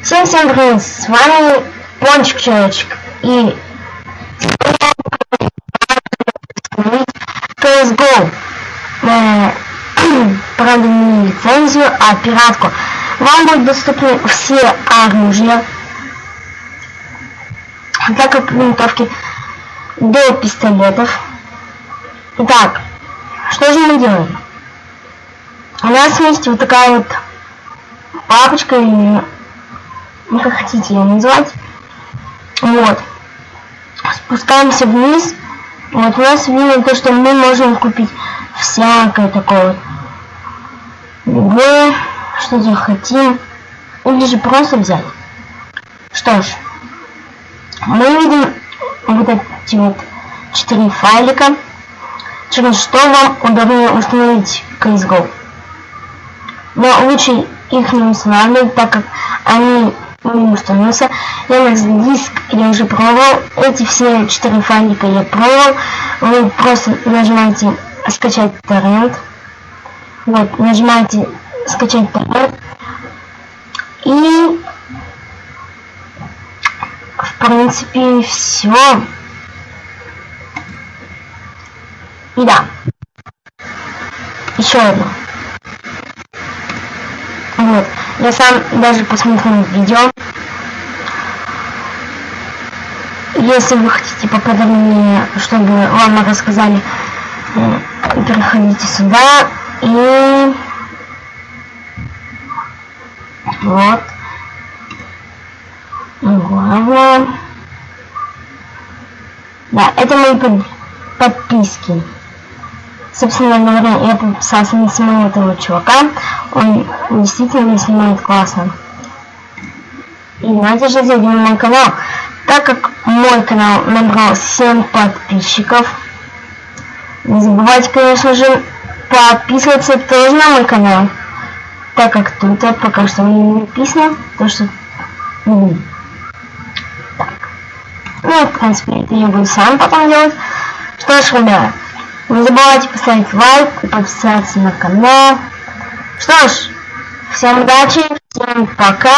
Всем привет, с вами Пончик Человечек и CSGO. Правда, не лицензию, а пиратку. Вам будут доступны все оружия, так как винтовки до пистолетов. Итак, что же мы делаем? У нас есть вот такая вот папочка, или ну, как хотите ее называть. Вот. Спускаемся вниз. Вот у нас видно то, что мы можем купить всякое такое. Любое, что захотим. Или же просто взять. Что ж. Мы видим вот эти вот 4 файлика, через что вам удобнее установить CSGO. Но лучше их не устанавливать, так как они не установятся. Яндекс.Диск я уже пробовал. Эти все 4 файлика я пробовал. Вы просто нажимаете скачать торрент. Вот, нажимаете скачать торрент. И в принципе все. И да. Еще одно. Вот. Я сам даже посмотрел видео. Если вы хотите поподробнее, чтобы вам рассказали, переходите сюда и вот. Ладно. Да, это мои подписки. Собственно говоря, я подписался на самого этого чувака. Он действительно снимает классно. И давайте же зайдем на мой канал. Так как мой канал набрал 7 подписчиков, не забывайте, конечно же, подписываться тоже на мой канал. Так как тут пока что не написано, то что... Так. Ну, в принципе, это я буду сам потом делать. Что ж, ребята, не забывайте поставить лайк и подписаться на канал. Что ж, всем удачи, всем пока.